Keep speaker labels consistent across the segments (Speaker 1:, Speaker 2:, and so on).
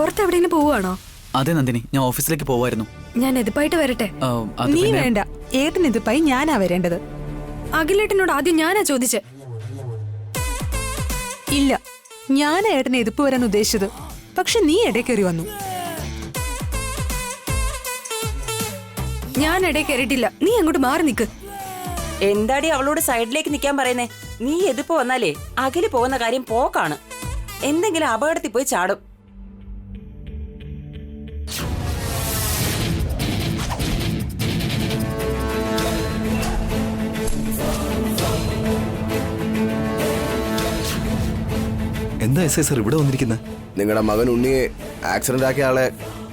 Speaker 1: പുറത്തെവിടെയെങ്കിലും പോവുകയാണോ?
Speaker 2: അതെ നന്ദിനി, ഞാൻ ഓഫീസിലേക്ക് പോവായിരുന്നു.
Speaker 1: ഞാൻ എതിപ്പായിട്ട് വരട്ടെ?
Speaker 3: നീ വേണ്ട, ഏട്ടൻ എതിപ്പായി ഞാനാ വരേണ്ടത്.
Speaker 1: അഖിലേട്ടനോട് ആദ്യം ഞാനാ ചോദിച്ചേ.
Speaker 3: ഇല്ല, ഞാനാ ഏട്ടനെ എതിപ്പ് വരാൻ ഉദ്ദേശിച്ചത്. പക്ഷെ നീ ഇടയ്ക്കേറി വന്നു.
Speaker 1: ഞാൻ ഇടയിൽ കയറിയിട്ടില്ല, നീ അങ്ങോട്ട് മാറി നിക്ക്.
Speaker 4: എന്താടി അവളോട് സൈഡിലേക്ക് നിൽക്കാൻ പറയുന്നേ? നീ എതിപ്പ് വന്നാലേ അഖില് പോകുന്ന കാര്യം പോക്കാണ്. എന്തെങ്കിലും അപകടത്തിൽ പോയി ചാടും.
Speaker 5: എന്താ എസ് ഐ സർ ഇവിടെ വന്നിരിക്കുന്നത്?
Speaker 6: നിങ്ങളുടെ മകൻ ഉണ്ണിയെ ആക്സിഡന്റ് ആക്കിയ ആളെ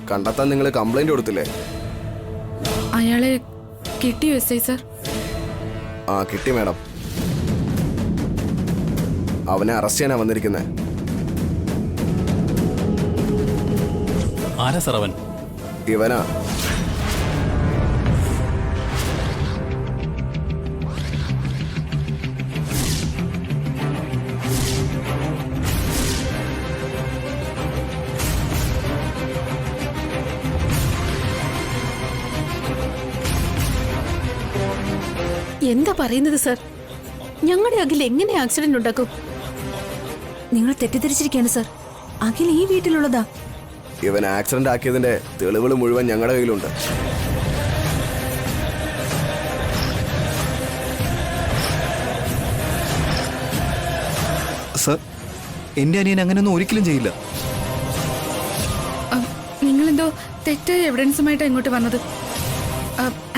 Speaker 6: കണ്ടെത്താൻ നിങ്ങൾ കംപ്ലൈന്റ് കൊടുത്തില്ലേ?
Speaker 1: അയാളെ കിട്ടിയോ എസ് ഐ സർ?
Speaker 6: ആ കിട്ടി മാഡം. അവനെ അറസ്റ്റ് ചെയ്യാനാ വന്നിരിക്കുന്നത്.
Speaker 7: ആരാ സർ അവൻ?
Speaker 6: ഇവനാ.
Speaker 1: എന്താ പറയുന്നത് സർ? ഞങ്ങളുടെ അഖിൽ എങ്ങനെ ആക്സിഡന്റ് ഉണ്ടാക്കും? നിങ്ങൾ തെറ്റിദ്ധരിച്ചിരിക്കുകയാണ് സർ. അഖിൽ ഈ വീട്ടിലുള്ളതാ.
Speaker 6: ഇവൻ ആക്സിഡന്റ് ആക്കിയതിന്റെ തെളിവുകൾ മുഴുവൻ ഞങ്ങളുടെ കയ്യിലുണ്ട്.
Speaker 5: സർ, എന്റെ അനിയൻ അങ്ങനെയൊന്നും ഒരിക്കലും ചെയ്യില്ല.
Speaker 1: നിങ്ങളെന്തോ തെറ്റായ എവിഡൻസുമായിട്ടാ ഇങ്ങോട്ട് വന്നത്.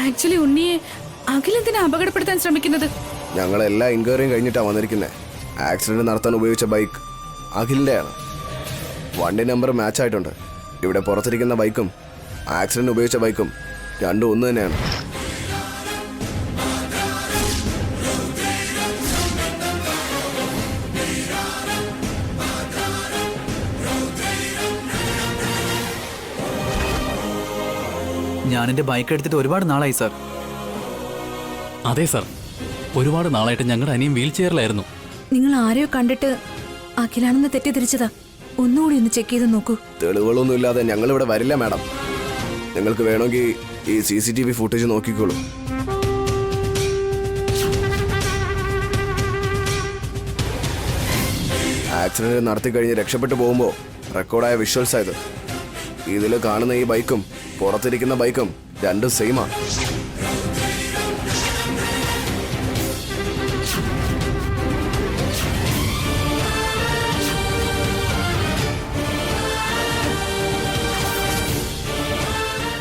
Speaker 1: ആക്ച്വലി ഉണ്ണിയെ അഖിലെന്തിനാ അപകടപ്പെടുത്താൻ ശ്രമിക്കുന്നത്?
Speaker 6: ഞങ്ങളെല്ലാ എൻക്വയറിയും കഴിഞ്ഞിട്ടാണ് വന്നിരിക്കുന്നത്. ആക്സിഡന്റ് നടത്താൻ ഉപയോഗിച്ച ബൈക്ക് അഖിലിൻ്റെയാണ്. വണ്ടി നമ്പർ മാച്ച് ആയിട്ടുണ്ട്. ഇവിടെ പുറത്തിരിക്കുന്ന ബൈക്കും ആക്സിഡന്റ് ഉപയോഗിച്ച ബൈക്കും രണ്ടും ഒന്ന് തന്നെയാണ്.
Speaker 2: ഞാൻ എന്റെ ബൈക്ക് എടുത്തിട്ട് ഒരുപാട് നാളായി സാർ.
Speaker 7: അതെ സർ, ഒരുപാട് നാളായിട്ട് ഞങ്ങളുടെ അനിയൻ വീൽ ചെയറിലായിരുന്നു.
Speaker 1: നിങ്ങൾ ആരെയോ കണ്ടിട്ട് അഖിലാണെന്ന് തെറ്റിദ്ധരിച്ചതാ. ഒന്നുകൂടി ഒന്ന് ചെക്ക് ചെയ്ത് നോക്കൂ.
Speaker 6: തെളിവുകളൊന്നും ഇല്ലാതെ ഞങ്ങൾ ഇവിടെ വരില്ല മാഡം. നിങ്ങൾക്ക് വേണമെങ്കിൽ ഈ CCTV ഫുട്ടേജ് നോക്കിക്കോളൂ. ആക്സിഡന്റ് നടത്തി കഴിഞ്ഞ് രക്ഷപ്പെട്ടു പോകുമ്പോൾ റെക്കോർഡായ വിഷ്വൽസ് ആയത്. ഇതിൽ കാണുന്ന ഈ ബൈക്കും പുറത്തിരിക്കുന്ന ബൈക്കും രണ്ടും സെയിമാണ്.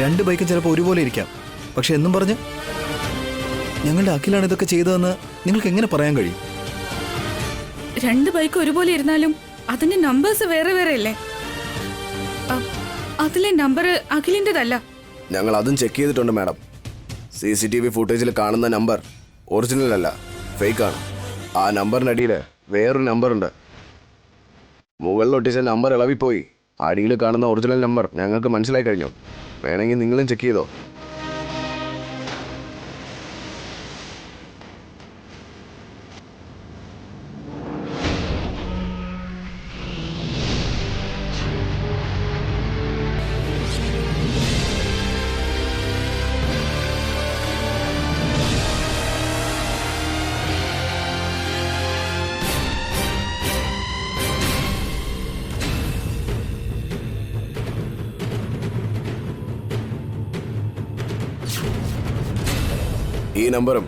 Speaker 5: രണ്ട് ബൈക്കും ചിലപ്പോൾ ഒരുപോലെ ഇരിക്കാം. പക്ഷെ എന്നും പറഞ്ഞ് ഞങ്ങളുടെ അഖിലാണ് ഇതൊക്കെ ചെയ്തതെന്ന് നിങ്ങൾക്ക് എങ്ങനെ പറയാൻ കഴിയും?
Speaker 1: രണ്ട് ബൈക്ക് ഒരുപോലെ ഇരുന്നാലും അതിന്റെ നമ്പേഴ്സ് വേറെ വേറെ അല്ലേ? അതിലെ നമ്പർ അഖിലിന്റേതല്ല.
Speaker 6: ഞങ്ങൾ അതും ചെക്ക് ചെയ്തിട്ടുണ്ട് മാഡം. CCTV ഫുട്ടേജിൽ കാണുന്ന നമ്പർ ഒറിജിനൽ അല്ല, ഫേക്കാണ്. ആ നമ്പറിനടിയിൽ വേറൊരു നമ്പറുണ്ട്. മുകളിൽ ഒട്ടിച്ച നമ്പർ ഇളവിപ്പോയി. അടിയിൽ കാണുന്ന ഒറിജിനൽ നമ്പർ ഞങ്ങൾക്ക് മനസ്സിലായി കഴിഞ്ഞു. വേണമെങ്കിൽ നിങ്ങളും ചെക്ക് ചെയ്തോ. ഈ നമ്പറും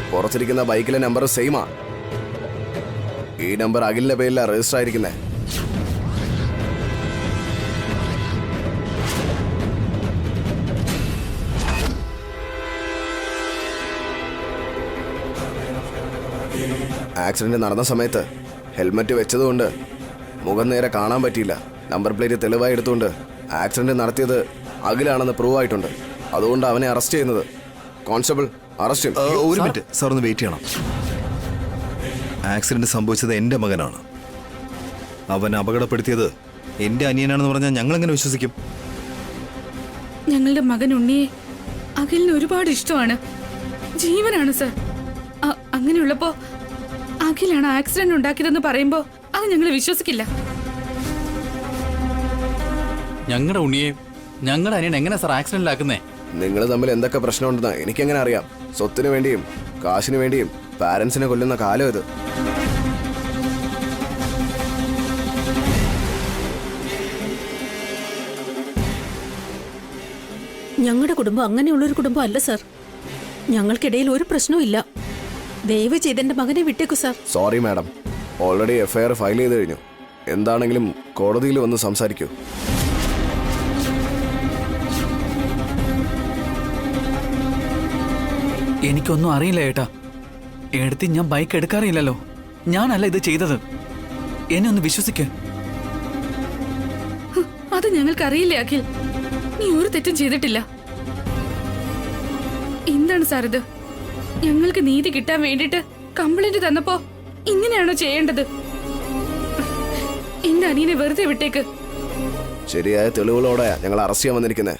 Speaker 6: പുറത്തിരിക്കുന്ന ബൈക്കിലെ നമ്പറും സെയിമാ. ഈ നമ്പർ അഖിലിന്റെ പേരിലാണ് രജിസ്റ്റർ ആയിരിക്കുന്നത്. ആക്സിഡന്റ് നടന്ന സമയത്ത് ഹെൽമറ്റ് വെച്ചതുകൊണ്ട് മുഖം നേരെ കാണാൻ പറ്റിയില്ല. നമ്പർ പ്ലേറ്റ് തെളിവായി എടുത്തുകൊണ്ട് ആക്സിഡന്റ് നടത്തിയത് അഖിലാണെന്ന് പ്രൂവ് ആയിട്ടുണ്ട്. അതുകൊണ്ട് അവനെ അറസ്റ്റ് ചെയ്യുന്നത്. Constable, arrest.
Speaker 5: ഒരു മിനിറ്റ് സാർ, ഒന്ന് വെയിറ്റ് ചെയ്യണം. ആക്സിഡന്റ് സംഭവിച്ചത് എൻ്റെ മകനാണ്. അവൻ അപകടപ്പെടുത്തിയത് എൻ്റെ അനിയനാണെന്ന് പറഞ്ഞാൽ ഞങ്ങൾ എങ്ങനെ വിശ്വസിക്കും?
Speaker 1: ഞങ്ങളുടെ മകൻ ഉണ്ണിയെ അഖിലിന് ഒരുപാട് ഇഷ്ടമാണ്, ജീവനാണ് സർ. അങ്ങനെയുള്ളപ്പോ അഖിലാണ് ആക്സിഡന്റ് ഉണ്ടാക്കിയതെന്ന് പറയുമ്പോ അത് ഞങ്ങൾ വിശ്വസിക്കില്ല.
Speaker 7: ഞങ്ങളുടെ ഉണ്ണിയെ ഞങ്ങളുടെ അനിയൻ എങ്ങനെ സാർ ആക്സിഡന്റിലാക്കുന്നേ?
Speaker 6: നിങ്ങൾ തമ്മിൽ എന്തൊക്കെ പ്രശ്നമുണ്ടെന്ന് എനിക്കെങ്ങനെ അറിയാം? സ്വത്തിന് വേണ്ടിയും കാശിന് വേണ്ടിയും പാരന്റ്സിനെ കൊല്ലുന്ന കാലം ഇത്.
Speaker 1: ഞങ്ങളുടെ കുടുംബം അങ്ങനെയുള്ളൊരു കുടുംബം അല്ല സാർ. ഞങ്ങൾക്കിടയിൽ ഒരു പ്രശ്നവും ഇല്ല. ദയവ് ചെയ്ത് എന്റെ മകനെ വിട്ടേക്കു sir.
Speaker 6: Sorry madam, already FIR file ചെയ്ത് കഴിഞ്ഞു. എന്താണെങ്കിലും കോടതിയിൽ വന്ന് സംസാരിക്കൂ.
Speaker 2: എനിക്കൊന്നും അറിയില്ല ഏട്ടാ. എടുത്ത് ഞാൻ ബൈക്ക് എടുക്കാറില്ലല്ലോ. ഞാനല്ല ഇത് ചെയ്തത്. എന്നെ ഒന്ന് വിശ്വസിക്ക്.
Speaker 8: അത് ഞങ്ങൾക്കറിയില്ലേ അഖിൽ, നീ ഒരു തെറ്റും ചെയ്തിട്ടില്ല. എന്താണ് സാർ ഇത്? ഞങ്ങൾക്ക് നീതി കിട്ടാൻ വേണ്ടിട്ട് കംപ്ലൈന്റ് തന്നപ്പോ ഇങ്ങനെയാണോ ചെയ്യേണ്ടത്? എന്റെ അനിയനെ വെറുതെ വിട്ടേക്ക്.
Speaker 6: ശരിയായ തെളിവുകളോടെയാ ഞങ്ങൾ അറസ്റ്റ് ചെയ്യാൻ വന്നിരിക്കുന്നത്.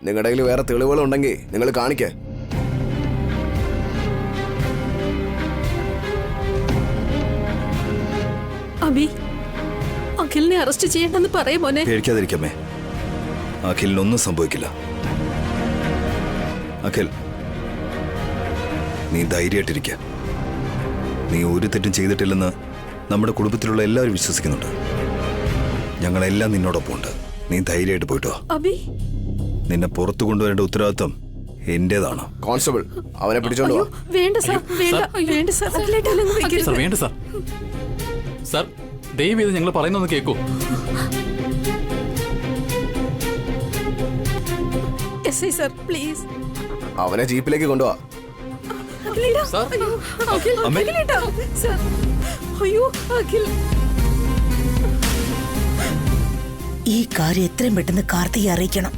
Speaker 6: നിങ്ങളുടെ കയ്യിൽ വേറെ തെളിവുകളുണ്ടെങ്കിൽ നിങ്ങൾ കാണിക്കേ.
Speaker 1: അബി, അഖിലിനെ അറസ്റ്റ് ചെയ്യണമെന്ന് പറയും മോനെ.
Speaker 5: പേടിക്കാതിരിക്കമ്മേ, അഖിലിനൊന്നും സംഭവിക്കില്ല. അഖിൽ, നീ ധൈര്യമായിട്ടിരിക്ക. നീ ഒരു തെറ്റും ചെയ്തിട്ടില്ലെന്ന് നമ്മുടെ കുടുംബത്തിലുള്ള എല്ലാവരും വിശ്വസിക്കുന്നുണ്ട്. ഞങ്ങളെല്ലാം നിന്നോടൊപ്പം ഉണ്ട്. നീ ധൈര്യമായിട്ട് പോയിട്ടോ.
Speaker 1: അബി,
Speaker 5: നിന്നെ പുറത്തു കൊണ്ടുവരേണ്ട ഉത്തരവാദിത്വം എന്റേതാണ്.
Speaker 6: കോൺസ്റ്റബിൾ, അവനെ പിടിച്ചോണ്ട് വാ.
Speaker 1: വേണ്ട സാർ, വേണ്ട, വേണ്ട സാർ. അഖിലേട്ടനൊന്നും വെക്കരുത്.
Speaker 7: സാർ വേണ്ട സാർ. സാർ ദയവ് ചെയ്ത് ഞങ്ങൾ പറയുന്നൊന്ന് കേൾക്കൂ.
Speaker 1: SI sir, please.
Speaker 6: അവനെ ജീപ്പിലേക്ക് കൊണ്ടുപോവാ.
Speaker 1: അഖിലേട്ടാ,
Speaker 7: സാർ.
Speaker 1: അയ്യോ, അഖിൽ, അഖിലേട്ടാ, സാർ. അയ്യോ, അഖിൽ.
Speaker 9: ഈ കാര്യം എത്രയും പെട്ടെന്ന് കാർത്തികയെ അറിയിക്കണം.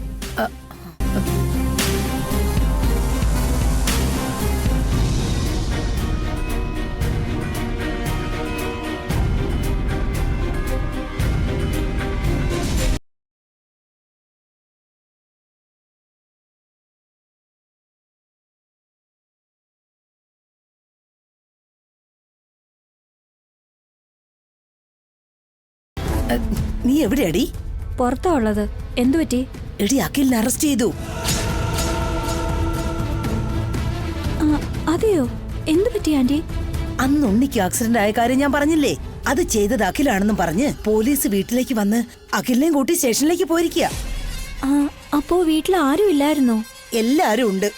Speaker 9: നീ എവിടെയാടി?
Speaker 1: പുറത്താ ഉള്ളത്. എന്തു പറ്റി?
Speaker 9: എടി, അഖിലിനെ അറസ്റ്റ് ചെയ്തു.
Speaker 1: അതെയോ? എന്തു പറ്റി ആന്റി?
Speaker 9: അന്ന് ഉണ്ണിക്ക് ആക്സിഡന്റ് ആയ കാര്യം ഞാൻ പറഞ്ഞില്ലേ? അത് ചെയ്തത് അഖിലാണെന്നും പറഞ്ഞ് പോലീസ് വീട്ടിലേക്ക് വന്ന് അഖിലിനെയും കൂട്ടി സ്റ്റേഷനിലേക്ക് പോയിരിക്കുക.
Speaker 1: അപ്പോ വീട്ടിൽ ആരും ഇല്ലായിരുന്നോ?
Speaker 9: എല്ലാരും ഉണ്ട്.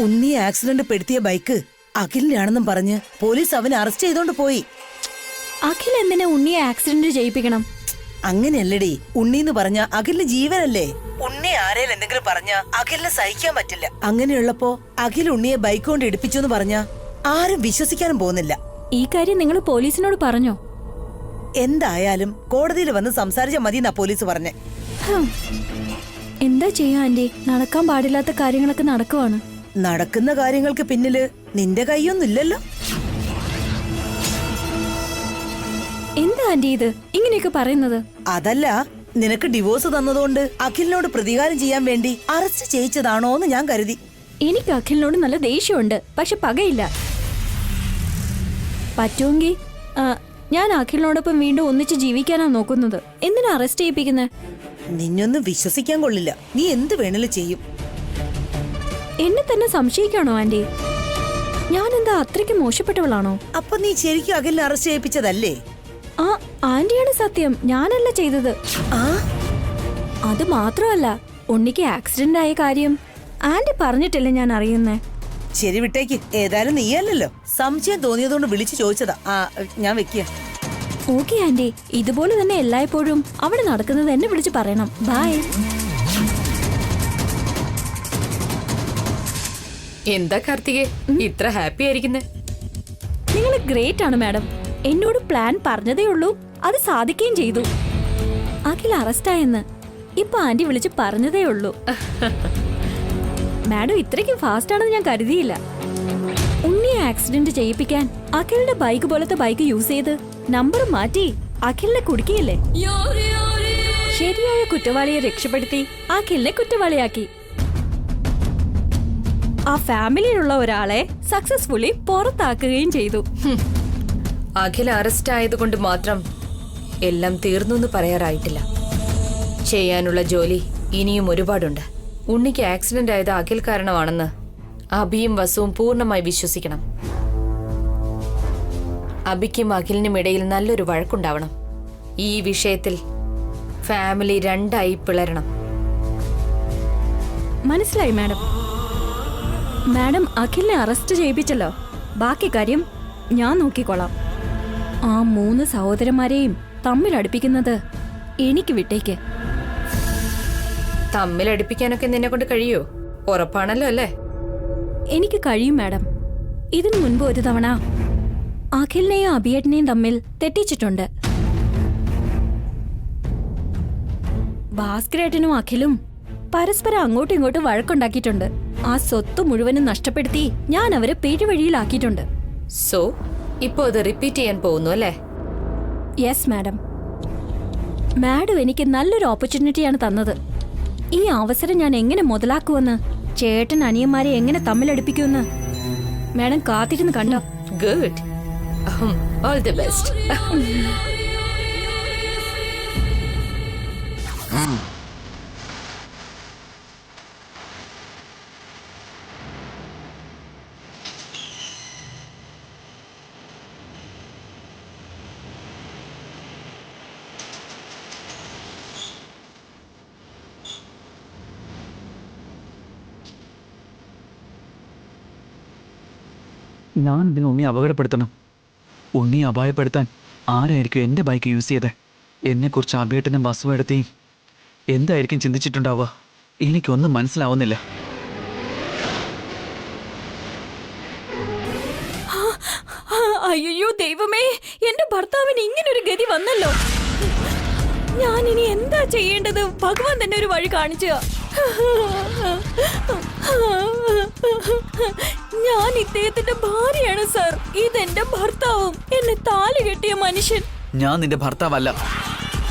Speaker 9: ഉണ്ണിയെ ആക്സിഡന്റ് പെടുത്തിയ ബൈക്ക് അഖിലിന്റെ ആണെന്നും പറഞ്ഞ് പോലീസ് അവനെ അറസ്റ്റ് ചെയ്തോണ്ട് പോയി.
Speaker 1: അഖിൽ എന്തിനാ ഉണ്ണിയെ ആക്സിഡന്റ് ചെയ്യിപ്പിക്കണം?
Speaker 9: അങ്ങനെയല്ലടി, ഉണ്ണിന്ന് പറഞ്ഞ അഖിലിന് ജീവനല്ലേ. ഉണ്ണി ആരേലും എന്തെങ്കിലും പറഞ്ഞ അഖിലിന് സഹിക്കാൻ പറ്റില്ല. അങ്ങനെയുള്ളപ്പോ അഖിൽ ഉണ്ണിയെ ബൈക്ക് കൊണ്ട് ഇടിപ്പിച്ചു എന്ന് പറഞ്ഞ ആരും വിശ്വസിക്കാനും പോകുന്നില്ല.
Speaker 1: ഈ കാര്യം നിങ്ങൾ പോലീസിനോട് പറഞ്ഞോ?
Speaker 9: എന്തായാലും കോടതിയിൽ വന്ന് സംസാരിച്ച മതി എന്നാ പോലീസ് പറഞ്ഞേ.
Speaker 1: എന്താ ചെയ്യാ ആന്റി? നടക്കാൻ പാടില്ലാത്ത കാര്യങ്ങളൊക്കെ നടക്കുവാണ്.
Speaker 9: നടക്കുന്ന കാര്യങ്ങൾക്ക് പിന്നില് നിന്റെ കൈയൊന്നുമില്ലല്ലോ.
Speaker 1: എന്താ ആന്റി ഇത് ഇങ്ങനെയൊക്കെ പറയുന്നത്?
Speaker 9: അതല്ല, നിനക്ക് ഡിവോഴ്സ് തന്നതുകൊണ്ട് അഖിലിനോട് പ്രതികാരം ചെയ്യാൻ വേണ്ടി അറസ്റ്റ് ചെയ്യിച്ചതാണോന്ന് ഞാൻ കരുതി.
Speaker 1: എനിക്ക് അഖിലിനോട് നല്ല ദേഷ്യമുണ്ട്, പക്ഷെ പകയില്ല. പറ്റുമെങ്കിൽ ഞാൻ അഖിലിനോടൊപ്പം വീണ്ടും ഒന്നിച്ച് ജീവിക്കാനാ നോക്കുന്നത്. എന്തിനാ അറസ്റ്റ് ചെയ്യിപ്പിക്കുന്നത്?
Speaker 9: നിന്നൊന്നും വിശ്വസിക്കാൻ കൊള്ളില്ല. നീ എന്ത് വേണേലും ചെയ്യും.
Speaker 1: എന്നെ തന്നെ സംശയിക്കാണോ ആന്റി? ഞാൻ എന്താ അത്രയ്ക്ക് മോശപ്പെട്ടവളാണോ?
Speaker 9: അപ്പൊ നീ ശരിക്കും അഖിലിനെ അറസ്റ്റ് ചെയ്യിപ്പിച്ചതല്ലേ?
Speaker 1: ആ ആന്റിയാണ് സത്യം, ഞാനല്ല ചെയ്തത്.
Speaker 9: ആ,
Speaker 1: അത് മാത്രമല്ല, ഉണ്ണിക്ക് ആക്സിഡന്റ് ആയ കാര്യം ആന്റി പറഞ്ഞിട്ടില്ല ഞാൻ അറിയുന്നേ.
Speaker 9: ശരി, വിട്ടേക്ക്. ഏതായാലും നീയല്ലല്ലോ. സംശയം തോന്നിയതുകൊണ്ട് വിളിച്ചു ചോദിച്ചതാ. ഞാൻ വെക്കുക.
Speaker 1: ഓക്കെ ആന്റി, ഇതുപോലെ തന്നെ എല്ലായ്പ്പോഴും അവിടെ നടക്കുന്നത് എന്നെ വിളിച്ച് പറയണം. ബൈ.
Speaker 8: എന്താ കാർത്തികേ ഇത്ര ഹാപ്പി ആയിരിക്കുന്നേ?
Speaker 1: നിങ്ങൾ ഗ്രേറ്റ് ആണ് മാഡം. എന്നോട് പ്ലാൻ പറഞ്ഞതേ ഉള്ളൂ, അത് സാധിക്കുകയും ചെയ്തു. അഖിൽ അറസ്റ്റായെന്ന് ഇപ്പൊ ആന്റി വിളിച്ച് പറഞ്ഞതേ ഉള്ളൂ. മാഡം ഇത്രയ്ക്കും ഫാസ്റ്റ് ആണെന്ന് ഞാൻ കരുതിയില്ല. ഉണ്ണിയെ ആക്സിഡന്റ് ചെയ്യിപ്പിക്കാൻ അഖിലിന്റെ ബൈക്ക് പോലത്തെ ബൈക്ക് യൂസ് ചെയ്ത് നമ്പർ മാറ്റി അഖിലിനെ കുടുക്കിയില്ലേ? ശരിയായ കുറ്റവാളിയെ രക്ഷപ്പെടുത്തി അഖിലിനെ കുറ്റവാളിയാക്കി. ആ ഫാമിലിയിലുള്ള ഒരാളെ സക്സസ്ഫുള്ളി പുറത്താക്കുകയും ചെയ്തു.
Speaker 8: അഖിൽ അറസ്റ്റ് ആയതുകൊണ്ട് മാത്രം എല്ലാം തീർന്നു എന്ന് പറയാറായിട്ടില്ല.
Speaker 10: ചെയ്യാനുള്ള ജോലി ഇനിയും ഒരുപാടുണ്ട്. ഉണ്ണിക്ക് ആക്സിഡന്റ് ആയത് അഖിൽ കാരണമാണെന്ന് അഭിയും വസുവും പൂർണ്ണമായി വിശ്വസിക്കണം. അഭിക്കും അഖിലിനും ഇടയിൽ നല്ലൊരു വഴക്കുണ്ടാവണം. ഈ വിഷയത്തിൽ ഫാമിലി രണ്ടായി പിളരണം.
Speaker 1: മനസ്സിലായി മാഡം. മാഡം അഖിലിനെ അറസ്റ്റ് ചെയ്യിപ്പിച്ചല്ലോ, ബാക്കി കാര്യം ഞാൻ നോക്കിക്കോളാം. ആ 3 സഹോദരന്മാരെയും തമ്മിൽ അടുപ്പിക്കുന്നത് എനിക്ക് വിട്ടേക്ക്.
Speaker 10: തമ്മിൽ അടുപ്പിക്കാനൊക്കെ നിന്നെ കൊണ്ട് കഴിയോ? ഉറപ്പാണല്ലോ അല്ലേ?
Speaker 1: എനിക്ക് കഴിയും മാഡം. ഇതിനു മുൻപ് ഒരു തവണ അഖിലിനെയും അഭിയേട്ടനെയും തമ്മിൽ തെറ്റിച്ചിട്ടുണ്ട്. ഭാസ്കരേട്ടനും അഖിലും പരസ്പരം അങ്ങോട്ടും ഇങ്ങോട്ടും വഴക്കുണ്ടാക്കിയിട്ടുണ്ട്. ആ സ്വത്ത് മുഴുവനും നഷ്ടപ്പെടുത്തി ഞാൻ അവരെ പെരുവഴിയിലാക്കിയിട്ടുണ്ട്.
Speaker 10: സോ ഇപ്പോ അത് റിപ്പീറ്റ് ചെയ്യാൻ പോകുന്നു അല്ലേ?
Speaker 1: Yes madam. മാഡം എനിക്ക് നല്ലൊരു ഓപ്പർച്യൂണിറ്റിയാണ് തന്നത്. ഈ അവസരം ഞാൻ എങ്ങനെ മുതലാക്കുമെന്ന്, ചേട്ടൻ അനിയന്മാരെ എങ്ങനെ തമ്മിലടുപ്പിക്കുമെന്ന് മാഡം കാത്തിരുന്ന് കണ്ടോ?
Speaker 10: ഗുഡ്. All the best.
Speaker 2: ഞാൻ ഇതിന് ഉണ്ണിയെ അപകടപ്പെടുത്തണം. ഉണ്ണിയെ അപായപ്പെടുത്താൻ ആരായിരിക്കും എൻ്റെ ബൈക്ക് യൂസ് ചെയ്തത്? എന്നെക്കുറിച്ച് അഭിയേട്ടനും വസുവെടുത്തിയും എന്തായിരിക്കും ചിന്തിച്ചിട്ടുണ്ടാവുക? എനിക്കൊന്നും മനസ്സിലാവുന്നില്ല.
Speaker 1: അയ്യോ ദൈവമേ, എന്റെ ഭർത്താവിന് ഇങ്ങനൊരു ഗതി വന്നല്ലോ. ഞാൻ ഇനി എന്താ ചെയ്യേണ്ടത്? ഭഗവാൻ തന്നെ ഒരു വഴി കാണിച്ചു. ഞാൻ ഇദ്ദേഹത്തിന്റെ ഭാര്യയാണ് സർ. ഇതെന്റെ ഭർത്താവും എന്നെ താലി കെട്ടിയ മനുഷ്യൻ.
Speaker 2: ഞാൻ നിന്റെ ഭർത്താവല്ല.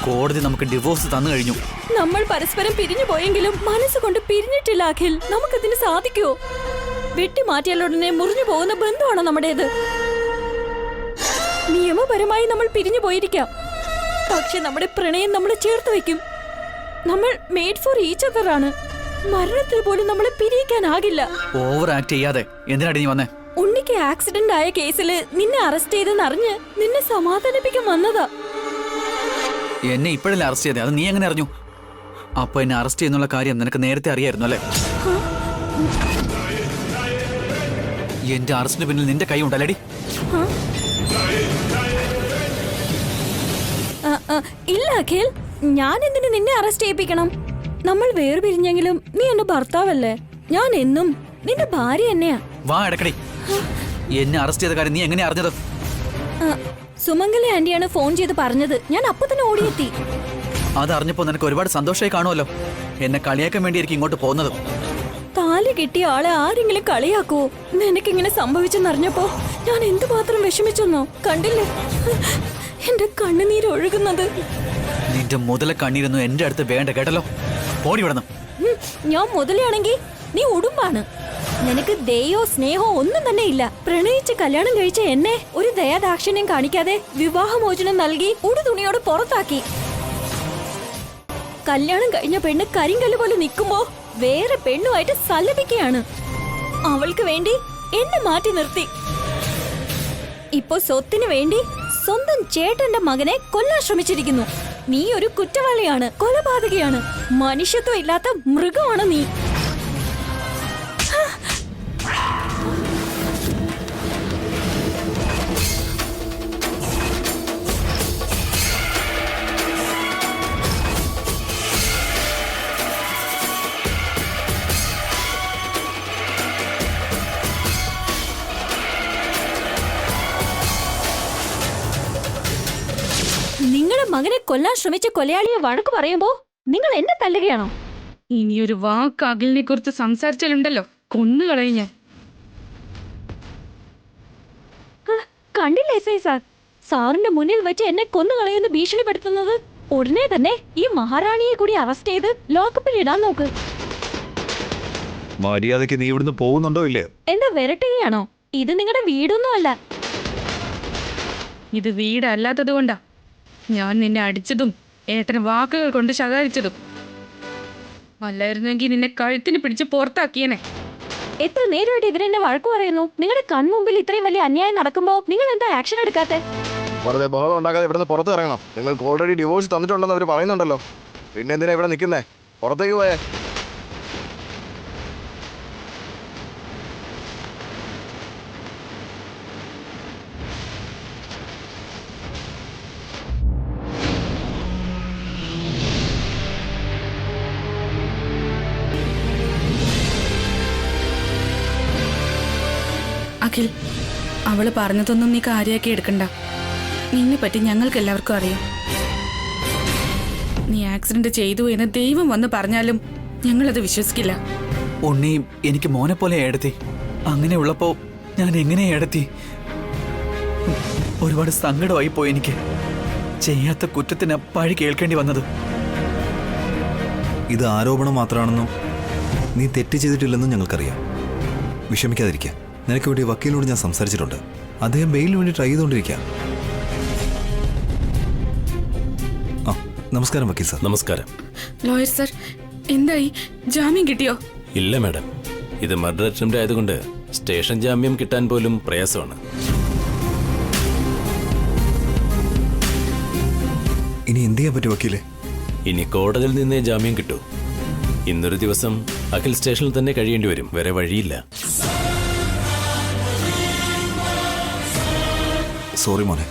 Speaker 2: കോടതി നമുക്ക് ഡിവോഴ്സ് തന്നു കഴിഞ്ഞു.
Speaker 1: നമ്മൾ പരസ്പരം പിരിഞ്ഞു പോയെങ്കിലും മനസ്സുകൊണ്ട് പിരിഞ്ഞിട്ടില്ല അഖിൽ. നമുക്കതിന് സാധിക്കുമോ? വെട്ടിമാറ്റിയാലുടനെ മുറിഞ്ഞു പോകുന്ന ബന്ധമാണോ നമ്മുടേത്? നിയമപരമായി നമ്മൾ പിരിഞ്ഞു പോയിരിക്കാം, പക്ഷെ നമ്മുടെ പ്രണയം നമ്മളെ ചേർത്ത് വെക്കും. നമ്മൾ മെയ്ഡ് ഫോർ ഈച്ച് അതർ ആണ്. മരണത്തിൽ പോലും നമ്മളെ പിരിയിക്കാനാകില്ല.
Speaker 2: ഓവർ ആക്ട് ചെയ്യാതെ എന്തിനാടി നീ വന്നേ?
Speaker 1: ഉണ്ണിക്ക് ആക്സിഡന്റ് ആയ കേസില് നിന്നെ അറസ്റ്റ് ചെയ്തെന്ന് അറിഞ്ഞ് നിന്നെ സമാധാനിപ്പിക്കാൻ വന്നതാ.
Speaker 2: എന്നെ ഇപ്പോഴല്ലേ അറസ്റ്റ് ചെയ്തേ? അത് നീ എങ്ങനെ അറിഞ്ഞു? അപ്പൊ എന്നെ അറസ്റ്റ് ചെയ്യുന്നുള്ള കാര്യം നിനക്ക് നേരത്തെ അറിയായിരുന്നു അല്ലേ? എന്റെ അറസ്റ്റിന് പിന്നിൽ നിന്റെ കൈ ഉണ്ടല്ലേടി?
Speaker 1: ഇല്ല അഖിൽ, ഞാൻ എന്തിനു നിന്നെ അറസ്റ്റ് ചെയ്യിപ്പിക്കണം? നമ്മൾ വേർപിരിഞ്ഞെങ്കിലും നീ എന്റെ ഭർത്താവല്ലേ. ഞാൻ എന്നും നിന്റെ ഭാര്യ തന്നെയാ.
Speaker 2: വാ എടക്കടി. എന്നെ അറസ്റ്റ് ചെയ്ത കാര്യം നീ എങ്ങനെ അറിഞ്ഞത്?
Speaker 1: സുമംഗലി ആന്റിയാണ് ഫോൺ ചെയ്ത് പറഞ്ഞത്. ഞാൻ അപ്പൊ തന്നെ ഓടിയെത്തി.
Speaker 2: അതറിഞ്ഞപ്പോ നിനക്ക് ഒരുപാട് സന്തോഷമായി കാണുമല്ലോ. എന്നെ കളിയാക്കാൻ വേണ്ടിയായിരിക്കും ഇങ്ങോട്ട് പോകുന്നത്.
Speaker 1: താലി കിട്ടിയ ആളെ ആരെങ്കിലും കളിയാക്കോ? നിനക്കിങ്ങനെ സംഭവിച്ചെന്നറിഞ്ഞപ്പോ ഞാൻ എന്തുമാത്രം വിഷമിച്ചെന്നോ? കണ്ടില്ലേ എന്റെ കണ്ണുനീര് ഒഴുകുന്നത്?
Speaker 2: നിന്റെ മുതല കണ്ണീരൊന്നും എന്റെ അടുത്ത് വേണ്ട കേട്ടല്ലോ. ഓടി വിടണം.
Speaker 1: ഞാൻ മുതലാണെങ്കിൽ നീ ഉടുമ്പാണ്. നിനക്ക് ദയോ സ്നേഹോ ഒന്നും തന്നെ ഇല്ല. പ്രണയിച്ച് കല്യാണം കഴിച്ച എന്നെ ഒരു ദയാദാക്ഷിണ്യം കാണിക്കാതെ വിവാഹമോചനം നൽകി ഉടുതുണിയോട് പുറത്താക്കി. കല്യാണം കഴിഞ്ഞ പെണ്ണ് കരിങ്കല്ല് പോലെ നിൽക്കുമ്പോ വേറെ പെണ്ണുമായിട്ട് സല്ലപിക്കുകയാണ്. അവൾക്ക് വേണ്ടി എന്നെ മാറ്റി നിർത്തി. ഇപ്പൊ സ്വത്തിന് വേണ്ടി സ്വന്തം ചേട്ടന്റെ മകനെ കൊല്ലാൻ ശ്രമിച്ചിരിക്കുന്നു. നീ ഒരു കുറ്റവാളിയാണ്, കൊലപാതകയാണ്, മനുഷ്യത്വം ഇല്ലാത്ത മൃഗമാണ് നീ. നിങ്ങളുടെ മകനെ കൊല്ലാൻ ശ്രമിച്ച കൊലയാളിയെ വഴക്ക് പറയുമ്പോ നിങ്ങൾ എന്നെ തല്ലുകയാണോ?
Speaker 8: ഇനിയൊരു വാക്ക് അഖിലിനെ കുറിച്ച് സംസാരിച്ചാലുണ്ടല്ലോ കൊന്നുകളയും ഞാൻ.
Speaker 1: കണ്ടില്ലേ സാർ, സാറിന്റെ മുന്നിൽ വെച്ച് എന്നെ കൊന്നുകളയുന്ന ഭീഷണിപ്പെടുത്തുന്നത്. ഉടനെ തന്നെ ഈ മഹാറാണിയെ കൂടി അറസ്റ്റ് ചെയ്ത് ലോക്കപ്പിൽ ഇടാൻ നോക്ക്.
Speaker 5: മര്യാദയ്ക്ക് നീ ഇവിടുന്ന് പോകുന്നുണ്ടോ ഇല്ലയോ?
Speaker 1: എന്താ വരട്ടുകയാണോ? ഇത് നിങ്ങളുടെ വീടൊന്നും അല്ല.
Speaker 8: ഇത് വീടല്ലാത്തത് കൊണ്ടാ ഞാൻ നിന്നെ അടിച്ചതും ഏട്ടന് വാക്കുകൾ കൊണ്ട് ശകാരിച്ചതും. അല്ലായിരുന്നെങ്കിൽ നിന്നെ കഴുത്തിന് പിടിച്ച് പുറത്താക്കിയനെ.
Speaker 1: എത്ര നേരമായിട്ട് ഇവരെന്നെ വഴക്കു പറയുന്നു. നിങ്ങളുടെ കൺമുമ്പിൽ ഇത്രയും വലിയ അന്യായം നടക്കുമ്പോ നിങ്ങൾ എന്താ ആക്ഷൻ എടുക്കാത്തെ?
Speaker 6: വെറുതെ ബഹളം ഉണ്ടാക്കാതെ ഇവിടുന്ന് പുറത്ത് ഇറങ്ങണം. നിങ്ങൾക്ക് ഓൾറെഡി ഡിവോഴ്സ് തന്നിട്ടുണ്ടെന്ന് അവർ പറയുന്നുണ്ടല്ലോ. പിന്നെ എന്തിനാ ഇവിടെ നിൽക്കുന്നേ? പുറത്തേക്ക് പോയേ.
Speaker 8: അഖിൽ, അവള് പറഞ്ഞതൊന്നും നീ കാര്യാക്കി എടുക്കണ്ട. നിന്നെ പറ്റി ഞങ്ങൾക്ക് എല്ലാവർക്കും അറിയാം. നീ ആക്സിഡന്റ് ചെയ്തു എന്ന് ദൈവം വന്ന് പറഞ്ഞാലും ഞങ്ങളത് വിശ്വസിക്കില്ല.
Speaker 2: ഉണ്ണി എനിക്ക് മോനെ പോലെ ഏടത്തി. അങ്ങനെ ഉള്ളപ്പോ ഞാൻ എങ്ങനെ ഏടത്തി? ഒരുപാട് സങ്കടമായി പോയി എനിക്ക്. ചെയ്യാത്ത കുറ്റത്തിന് പഴി കേൾക്കേണ്ടി വന്നത്.
Speaker 5: ഇത് ആരോപണം മാത്രമാണെന്നും നീ തെറ്റ് ചെയ്തിട്ടില്ലെന്നും ഞങ്ങൾക്കറിയാം. വിഷമിക്കാതിരിക്കുക. നിനക്ക് വേണ്ടി വക്കീലിനോട് ഞാൻ സംസാരിച്ചിട്ടുണ്ട്. അദ്ദേഹം ബെയിലിന് വേണ്ടി ട്രൈ ചെയ്തുകൊണ്ടിരിക്കുക. ആ നമസ്കാരം വക്കീൽ സാർ.
Speaker 7: നമസ്കാരം.
Speaker 8: ലോയർ സർ, എന്തായി? ജാമ്യം കിട്ടിയോ?
Speaker 7: ഇല്ല മാഡം, ഇത് മർഡർ അറ്റംപ്റ്റ് ആയതുകൊണ്ട് സ്റ്റേഷൻ ജാമ്യം കിട്ടാൻ പോലും പ്രയാസമാണ്.
Speaker 5: ഇനി എന്ത് ചെയ്യാൻ പറ്റും വക്കീലെ?
Speaker 7: ഇനി കോടതിയിൽ നിന്നേ ജാമ്യം കിട്ടൂ. ഇന്നൊരു ദിവസം അഖിൽ സ്റ്റേഷനിൽ തന്നെ കഴിയേണ്ടി വരും. വേറെ വഴിയില്ല.
Speaker 5: സോറി മോനെ,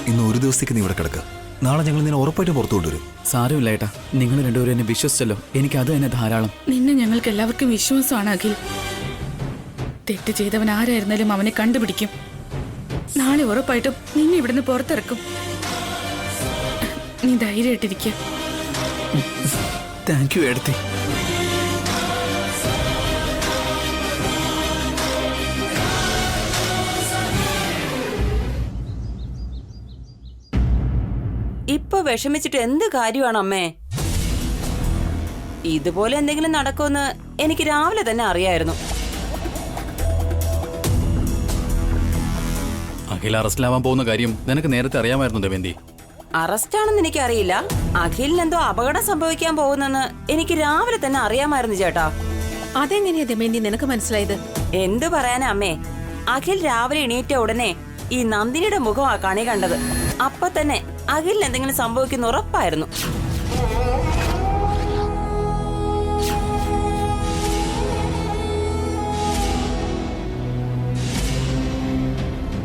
Speaker 5: ഇന്ന് ഒരു ദിവസത്തേക്ക് നീ ഇവിടെ കിടക്കുക. നാളെ ഞങ്ങൾ നിന്നെ ഉറപ്പായിട്ടും പുറത്തു കൊണ്ടുവരും.
Speaker 2: സാരമില്ല ഏട്ടാ, നിങ്ങൾ രണ്ടുപേരും എന്നെ വിശ്വസിച്ചല്ലോ. എനിക്ക് അത് തന്നെ ധാരാളം.
Speaker 8: നിന്നെ ഞങ്ങൾക്ക് എല്ലാവർക്കും വിശ്വാസമാണ് അഖിൽ. തെറ്റ് ചെയ്തവൻ ആരായിരുന്നാലും അവനെ കണ്ടുപിടിക്കും. നാളെ ഉറപ്പായിട്ടും നിന്നെ ഇവിടുന്ന് പുറത്തിറക്കും. നീ ധൈര്യമായിട്ടിരിക്കുക.
Speaker 2: Thank you ഏടത്തി.
Speaker 4: ഇപ്പൊ വിഷമിച്ചിട്ട് എന്ത് കാര്യമാണ് അമ്മേ? ഇതുപോലെ എന്തെങ്കിലും നടക്കുമെന്ന് എനിക്ക് രാവിലെ തന്നെ അറിയായിരുന്നു.
Speaker 7: അഖിൽ അറസ്റ്റിലാവാൻ പോകുന്ന കാര്യം നിനക്ക് നേരത്തെ അറിയാമായിരുന്നു ദമയന്തി.
Speaker 4: അറസ്റ്റാണെന്ന് എനിക്കറിയില്ല. അഖിലിന് എന്തോ അപകടം സംഭവിക്കാൻ പോകുന്നെന്ന് എനിക്ക് രാവിലെ തന്നെ അറിയാമായിരുന്നു ചേട്ടാ.
Speaker 3: അതെങ്ങനെയാ ദമയന്തി നിനക്ക് മനസ്സിലായത്?
Speaker 4: എന്തു പറയാനാ അമ്മേ, അഖിൽ രാവിലെ എണീറ്റ ഉടനെ ഈ നന്ദിനിയുടെ മുഖമാ കണി കണ്ടത്. അപ്പൊ തന്നെ അഖിലിന് എന്തെങ്കിലും സംഭവിക്കുന്ന ഉറപ്പായിരുന്നു.